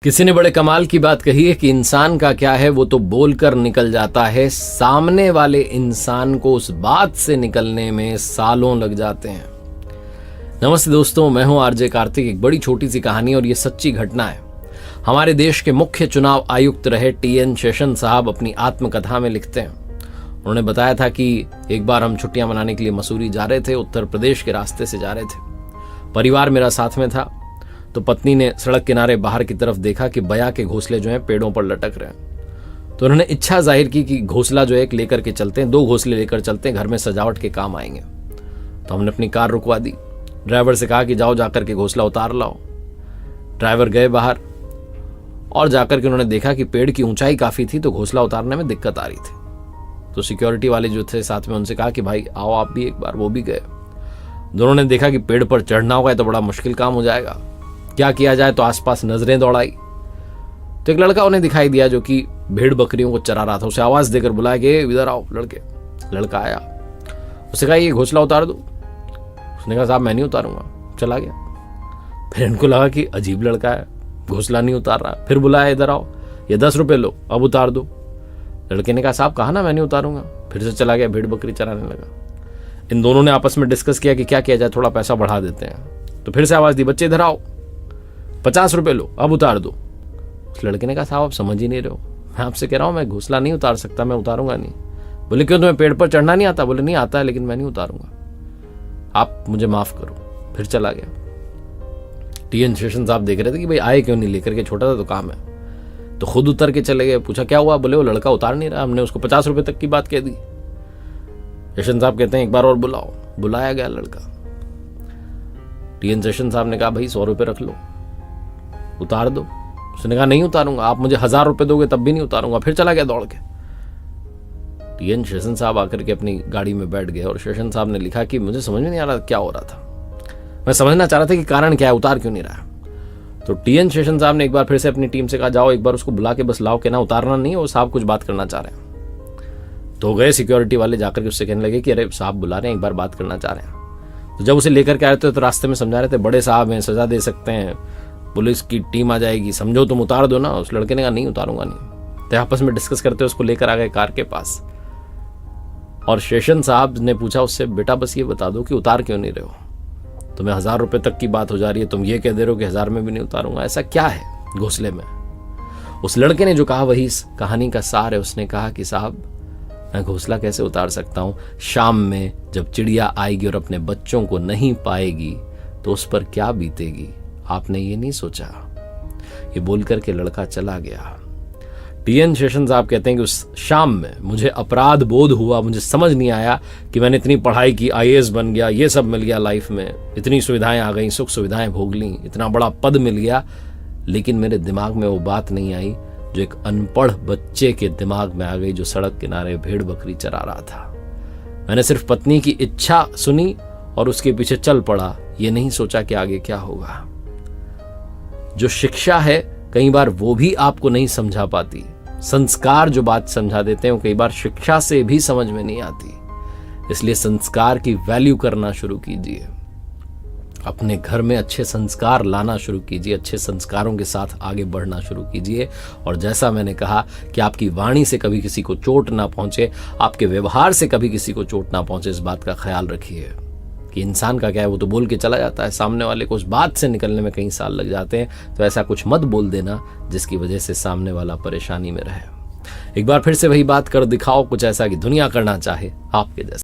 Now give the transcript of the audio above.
किसी ने बड़े कमाल की बात कही है कि इंसान का क्या है, वो तो बोलकर निकल जाता है, सामने वाले इंसान को उस बात से निकलने में सालों लग जाते हैं। नमस्ते दोस्तों, मैं हूं आरजे कार्तिक। एक बड़ी छोटी सी कहानी और ये सच्ची घटना है। हमारे देश के मुख्य चुनाव आयुक्त रहे टीएन शेषन साहब अपनी आत्मकथा में लिखते हैं। उन्होंने बताया था कि एक बार हम छुट्टियां मनाने के लिए मसूरी जा रहे थे। उत्तर प्रदेश के रास्ते से जा रहे थे। परिवार मेरा साथ में था। तो पत्नी ने सड़क किनारे बाहर की तरफ देखा कि बया के घोंसले जो हैं पेड़ों पर लटक रहे हैं। तो उन्होंने इच्छा जाहिर की कि घोंसला जो है एक लेकर के चलते हैं, 2 घोंसले लेकर चलते हैं, घर में सजावट के काम आएंगे। तो हमने अपनी कार रुकवा दी। ड्राइवर से कहा कि जाओ जाकर के घोंसला उतार लाओ। ड्राइवर गए बाहर और जाकर के उन्होंने देखा कि पेड़ की ऊंचाई काफी थी, तो घोंसला उतारने में दिक्कत आ रही थी। तो सिक्योरिटी वाले जो थे साथ में, उनसे कहा कि भाई आओ आप भी एक बार। वो भी गए। दोनों ने देखा कि पेड़ पर चढ़ना होगा तो बड़ा मुश्किल काम हो जाएगा, क्या किया जाए। तो आसपास नजरें दौड़ाई तो एक लड़का उन्हें दिखाई दिया जो कि भेड़ बकरियों को चरा रहा था। उसे आवाज देकर बुलाया कि इधर आओ लड़के। लड़का आया। उसे कहा ये घोंसला उतार दो। उसने कहा साहब मैं नहीं उतारूंगा। चला गया। फिर इनको लगा कि अजीब लड़का है, घोंसला नहीं उतार रहा। फिर बुलाया इधर आओ, ये 10 रुपए लो, अब उतार दो। लड़के ने कहा साहब कहा ना मैं नहीं उतारूंगा। फिर से चला गया, भेड़ बकरी चराने लगा। इन दोनों ने आपस में डिस्कस किया कि क्या किया जाए, थोड़ा पैसा बढ़ा देते हैं। तो फिर से आवाज दी बच्चे इधर आओ, 50 रुपए लो, अब उतार दो। उस लड़के ने कहा साहब आप समझ ही नहीं रहे हो, मैं आपसे कह रहा हूं मैं घोंसला नहीं उतार सकता, मैं उतारूंगा नहीं। बोले क्यों, तुम्हें पेड़ पर चढ़ना नहीं आता? बोले नहीं आता है, लेकिन मैं नहीं उतारूंगा, आप मुझे माफ करो। फिर चला गया। टीएन शेषन साहब देख रहे थे कि भाई आए क्यों नहीं लेकर के, छोटा सा तो काम है। तो खुद उतर के चले गए। पूछा क्या हुआ? बोले वो लड़का उतार नहीं रहा, हमने उसको 50 रुपए तक की बात कह दी। शेषन साहब कहते हैं एक बार और बुलाओ। बुलाया गया लड़का। टीएन शेषन साहब ने कहा भाई 100 रुपए रख लो, उतार दो। उसने कहा नहीं उतारूंगा, आप मुझे 1000 रुपए दोगे तब भी नहीं उतारूंगा। फिर चला गया दौड़ के। टीएन शेषन साहब आकर के अपनी गाड़ी में बैठ गए और शेषन साहब ने लिखा कि मुझे समझ में नहीं आ रहा क्या हो रहा था, मैं समझना चाह रहा था कि कारण क्या है, उतार क्यों नहीं रहा। तो टीएन शेषन साहब ने एक बार फिर से अपनी टीम से कहा जाओ एक बार उसको बुला के बस लाओ, कहना उतारना नहीं है, वो साहब कुछ बात करना चाह रहे हैं। तो गए सिक्योरिटी वाले, जाकर के उससे कहने लगे कि अरे साहब बुला रहे हैं, एक बार बात करना चाह रहे हैं। तो जब उसे लेकर के आए थे तो रास्ते में समझा रहे थे बड़े साहब हैं, सजा दे सकते हैं, पुलिस की टीम आ जाएगी, समझो तुम उतार दो ना। उस लड़के ने कहा नहीं उतारूंगा नहीं। तो आपस में डिस्कस करते उसको लेकर आ गए कार के पास। और शेषन साहब ने पूछा उससे बेटा बस ये बता दो कि उतार क्यों नहीं रहे हो, तुम्हें 1000 रुपए तक की बात हो जा रही है, तुम ये कह दे रहे हो कि 1000 में भी नहीं उतारूंगा, ऐसा क्या है घोंसले में? उस लड़के ने जो कहा वही इस कहानी का सार है। उसने कहा कि साहब मैं घोंसला कैसे उतार सकता हूं, शाम में जब चिड़िया आएगी और अपने बच्चों को नहीं पाएगी तो उस पर क्या बीतेगी, आपने ये नहीं सोचा। ये बोल करके लड़का चला गया। टीएन शेषन साहब कहते हैं कि उस शाम में मुझे अपराध बोध हुआ, मुझे समझ नहीं आया कि मैंने इतनी पढ़ाई की, आईएएस बन गया, ये सब मिल गया लाइफ में, इतनी सुविधाएं आ गई, सुख सुविधाएं भोग ली, इतना बड़ा पद मिल गया, लेकिन मेरे दिमाग में वो बात नहीं आई जो एक अनपढ़ बच्चे के दिमाग में आ गई जो सड़क किनारे भेड़ बकरी चरा रहा था। मैंने सिर्फ पत्नी की इच्छा सुनी और उसके पीछे चल पड़ा, ये नहीं सोचा कि आगे क्या होगा। जो शिक्षा है कई बार वो भी आपको नहीं समझा पाती। संस्कार जो बात समझा देते हैं वो कई बार शिक्षा से भी समझ में नहीं आती। इसलिए संस्कार की वैल्यू करना शुरू कीजिए, अपने घर में अच्छे संस्कार लाना शुरू कीजिए, अच्छे संस्कारों के साथ आगे बढ़ना शुरू कीजिए। और जैसा मैंने कहा कि आपकी वाणी से कभी किसी को चोट ना पहुंचे, आपके व्यवहार से कभी किसी को चोट ना पहुंचे, इस बात का ख्याल रखिए कि इंसान का क्या है, वो तो बोल के चला जाता है, सामने वाले को उस बात से निकलने में कई साल लग जाते हैं। तो ऐसा कुछ मत बोल देना जिसकी वजह से सामने वाला परेशानी में रहे। एक बार फिर से वही बात कर दिखाओ कुछ ऐसा कि दुनिया करना चाहे आपके जैसा।